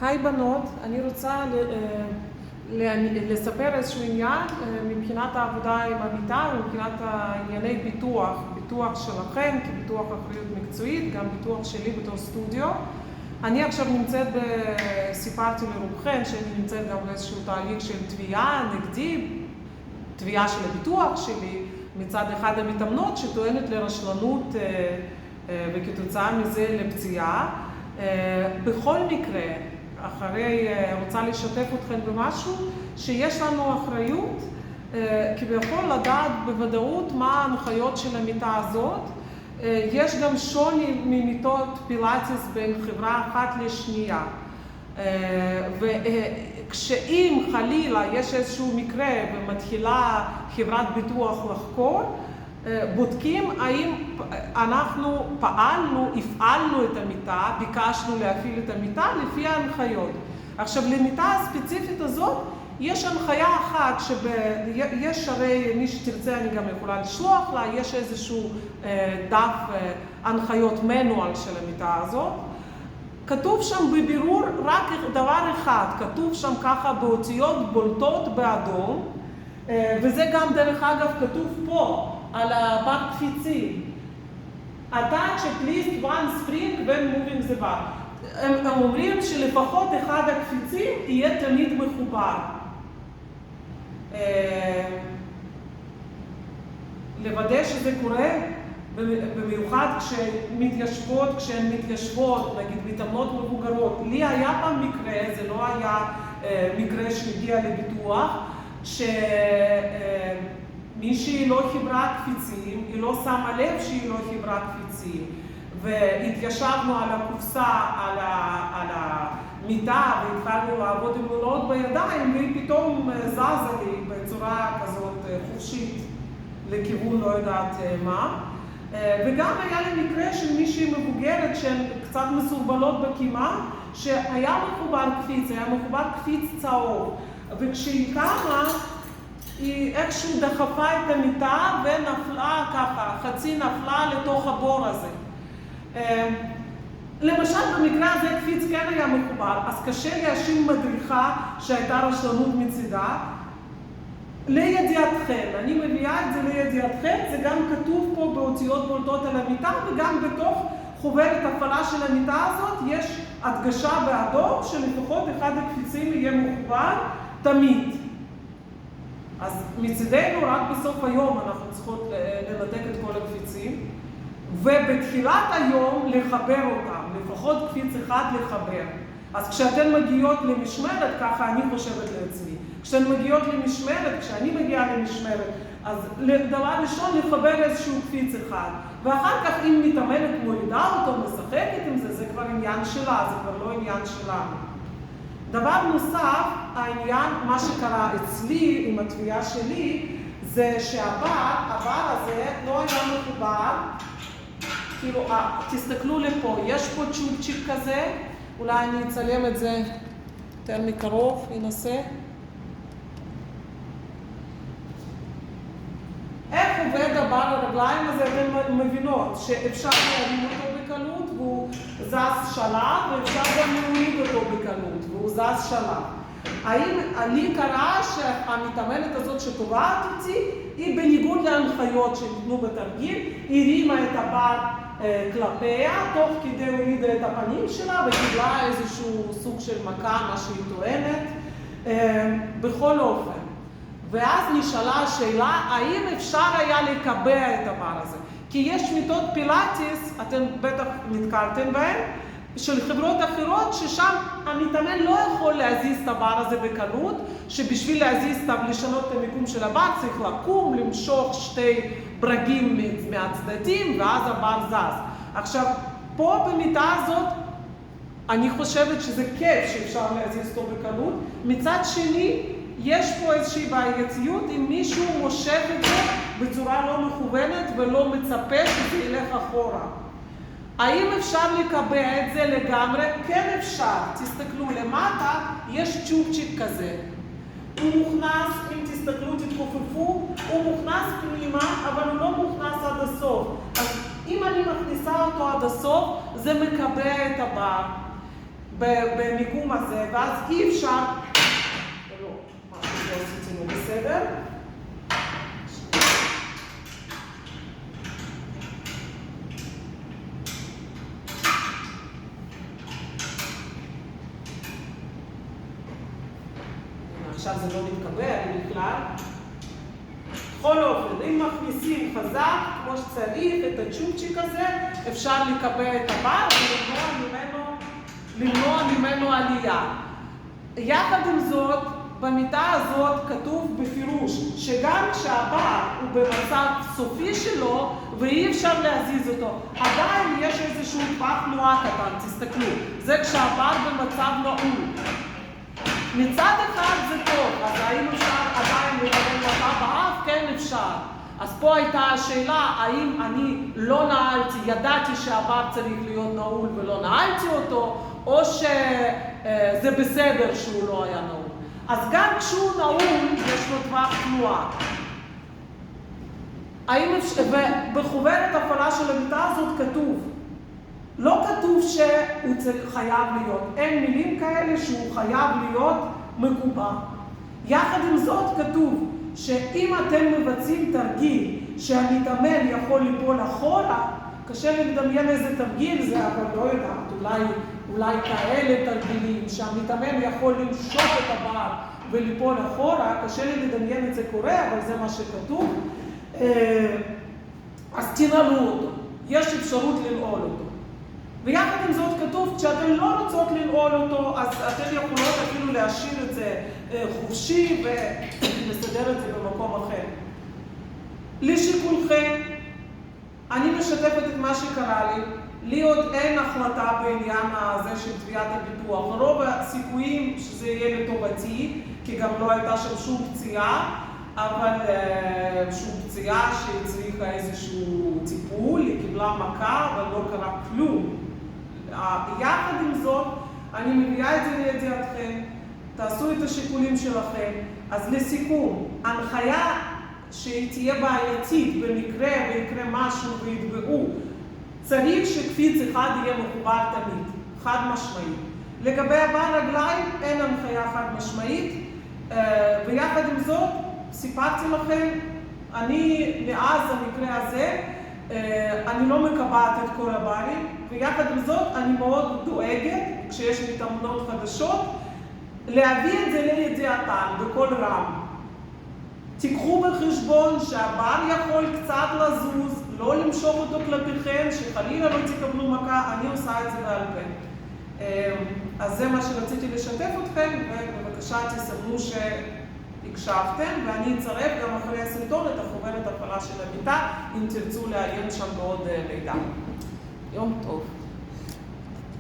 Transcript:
היי בנות, אני רוצה לספר איזשהו עניין מבחינת העבודה עם המיטה ומבחינת הענייני ביטוח שלכם כביטוח אחריות מקצועית, גם ביטוח שלי בתור סטודיו. אני עכשיו נמצאת, סיפרתי לרובכם שאני נמצאת גם באיזשהו תהליך של תביעה נגדי, תביעה של הביטוח שלי, מצד אחד המתאמנות שטוענת לרשלנות וכתוצאה מזה לפציעה. בכל מקרה, רוצה לשתף אתכם במשהו שיש לנו אחריות כביכול לדעת בוודאות מה ההנחיות של המיטה הזאת. יש גם שוני ממיטות פילאטיס בין חברה אחת לשנייה. וכשאם חלילה יש איזשהו מקרה ומתחילה חברת ביטוח לחקור, בודקים האם אנחנו הפעלנו את המיטה, ביקשנו להפעיל את המיטה לפי ההנחיות. עכשיו, למיטה הספציפית הזאת יש הנחיה אחת, יש הרי מי שתרצה אני גם יכולה לשלוח לה, יש איזשהו דף הנחיות מנואל של המיטה הזאת. כתוב שם בבירור רק דבר אחד, כתוב שם ככה באותיות בולטות באדום, וזה גם דרך אגב כתוב פה על הבר קפיצים. Attach at least one spring when moving the bar. הם אומרים שלפחות אחד הקפיצים יהיה תמיד מחובר. לוודא שזה קורה, במיוחד כשהן מתיישבות, נגיד מתאמנות מבוגרות. לי היה פעם מקרה, זה לא היה מקרה שהגיע לביטוח, מישהי לא חיברה קפיצים, היא לא שמה לב שהיא לא חיברה קפיצים, והתיישבנו על הקופסה, על המיטה, והתחלנו לעבוד עם לולות בידיים, והיא פתאום זזה לי בצורה כזאת חופשית לכיוון לא יודעת מה. וגם היה לי מקרה של מישהי מבוגרת שהן קצת מסורבלות בקימה, שהיה מחובר קפיץ, היה מחובר קפיץ צהוב, וכשהיא קמה, היא איכשהו דחפה את המיטה ונפלה ככה, חצי נפלה לתוך הבור הזה. למשל במקרה הזה קפיץ כן היה מחובר, אז קשה להאשים מדריכה שהייתה רשלנות מצידה. לידיעתכם, אני מביאה את זה לידיעתכם, זה גם כתוב פה באותיות בולטות על המיטה, וגם בתוך חוברת הפעלה של המיטה הזאת יש הדגשה באדום שלפחות אחד הקפיצים יהיה מחובר תמיד. אז מצידנו רק בסוף היום אנחנו צריכות לנתק את כל הקפיצים, ובתחילת היום לחבר אותם, לפחות קפיץ אחד לחבר. אז כשאתן מגיעות למשמרת, ככה אני חושבת לעצמי, כשאתן מגיעות למשמרת, כשאני מגיעה למשמרת, אז דבר ראשון לחבר איזשהו קפיץ אחד, ואחר כך אם מתאמנת מורידה אותו, משחקת עם זה, זה כבר עניין שלה, זה כבר לא עניין שלנו. דבר נוסף, העניין, מה שקרה אצלי עם התביעה שלי, זה שהבר הזה לא היה מחובר, כאילו, תסתכלו לפה, יש פה צ'ופצ'יק כזה, אולי אני אצלם את זה יותר מקרוב, ננסה. איך עובד הבר הרגליים הזה, אתן מבינות שאפשר להרים אותו בקלות והוא זז שלב, ואפשר גם להוריד אותו בקלות והוא זז שלב. האם לי קרה שהמתאמנת הזאת שתובעת אותי, היא בניגוד להנחיות שניתנו בתרגיל, הרימה את הבר כלפיה, תוך כדי הורידה את הפנים שלה וקיבלה איזשהו סוג של מכה, מה שהיא טוענת, בכל אופן. ואז נשאלה השאלה, האם אפשר היה לקבע את הבר הזה? כי יש מיטות פילאטיס, אתם בטח נתקלתם בהן, של חברות אחרות, ששם המתאמן לא יכול להזיז את הבר הזה בקלות, שבשביל לשנות את המיקום של הבר צריך לקום, למשוך שתי ברגים מהצדדים, ואז הבר זז. עכשיו, פה במיטה הזאת, אני חושבת שזה כיף שאפשר להזיז אותו בקלות. מצד שני, יש פה איזושהי בעייתיות אם מישהו מושך את זה בצורה לא מכוונת ולא מצפה שזה ילך אחורה. האם אפשר לקבע את זה לגמרי? כן אפשר. תסתכלו למטה, יש צ'ופצ'יק כזה. הוא מוכנס, אם תסתכלו, תתכופפו, הוא מוכנס פנימה, אבל הוא לא מוכנס עד הסוף. אז אם אני מכניסה אותו עד הסוף, זה מקבע את הבר. במיקום הזה, ואז אי אפשר, לא, משהו לא עשיתי לא בסדר. עכשיו זה לא מתקבל בכלל. בכל אופן, אם מכניסים חזק, כמו שצריך, את הצ'ופצ'יק הזה, אפשר לקבל את הבר ולמנוע ממנו עלייה. יחד עם זאת, במידה הזאת כתוב בפירוש שגם כשהבר הוא במצב סופי שלו ואי אפשר להזיז אותו, עדיין יש איזשהו טווח תנועה קטן, תסתכלו. זה כשהבר במצב נעול. מצד אחד זה טוב, אז האם אפשר עדיין לקבל מכה באף? כן אפשר. אז פה הייתה השאלה, האם אני לא נעלתי, ידעתי שהבר צריך להיות נעול ולא נעלתי אותו, או שזה בסדר שהוא לא היה נעול. אז גם כשהוא נעול, יש לו טווח תנועה. ובחוברת הפעלה של המיטה הזאת כתוב, לא כתוב שהוא חייב להיות, אין מילים כאלה שהוא חייב להיות מקובע. יחד עם זאת כתוב שאם אתם מבצעים תרגיל שהמתאמן יכול ליפול אחורה, קשה לי לדמיין איזה תרגיל זה, אבל לא יודעת, אולי כאלה תרגילים שהמתאמן יכול למשוך את הבר וליפול אחורה, קשה לי לדמיין את זה קורה, אבל זה מה שכתוב. אז תנעלו אותו, יש אפשרות לנעול אותו. ויחד עם זאת כתוב, כשאתן לא רוצות לנעול אותו, אז אתן יכולות אפילו להשאיר את זה חופשי ולסדר את זה במקום אחר. לשיקולכם, אני משתפת את מה שקרה לי. לי עוד אין החלטה בעניין הזה של תביעת הביטוח. רוב הסיכויים שזה יהיה לטובתי, כי גם לא הייתה שם שום פציעה, אבל שום פציעה שהצריכה איזשהו טיפול, היא קיבלה מכה, אבל לא קרה כלום. יחד עם זאת, אני מביאה את זה לידיעתכם, תעשו את השיקולים שלכם. אז לסיכום, הנחיה שהיא תהיה בעייתית במקרה ויקרה משהו ויתבעו, צריך שקפיץ אחד יהיה מחובר תמיד, חד משמעית. לגבי הבר רגליים, אין הנחיה חד משמעית, ויחד עם זאת, סיפרתי לכם, אני מאז המקרה הזה, אני לא מקבעת את כל הברים, ויחד עם זאת אני מאוד דואגת, כשיש מתאמנות חדשות, להביא את זה לידיעתן בכל רם. תיקחו בחשבון שהבר יכול קצת לזוז, לא למשוך אותו כלפיכם, שחלילה לא תקבלו מכה, אני עושה את זה בעל פה. אז זה מה שרציתי לשתף אתכם, ובבקשה תסמנו שהקשבתם, ואני אצרף גם אחרי הסרטון את החוברת הפעלה של המיטה, אם תרצו לעיין שם בעוד מידע. יום טוב.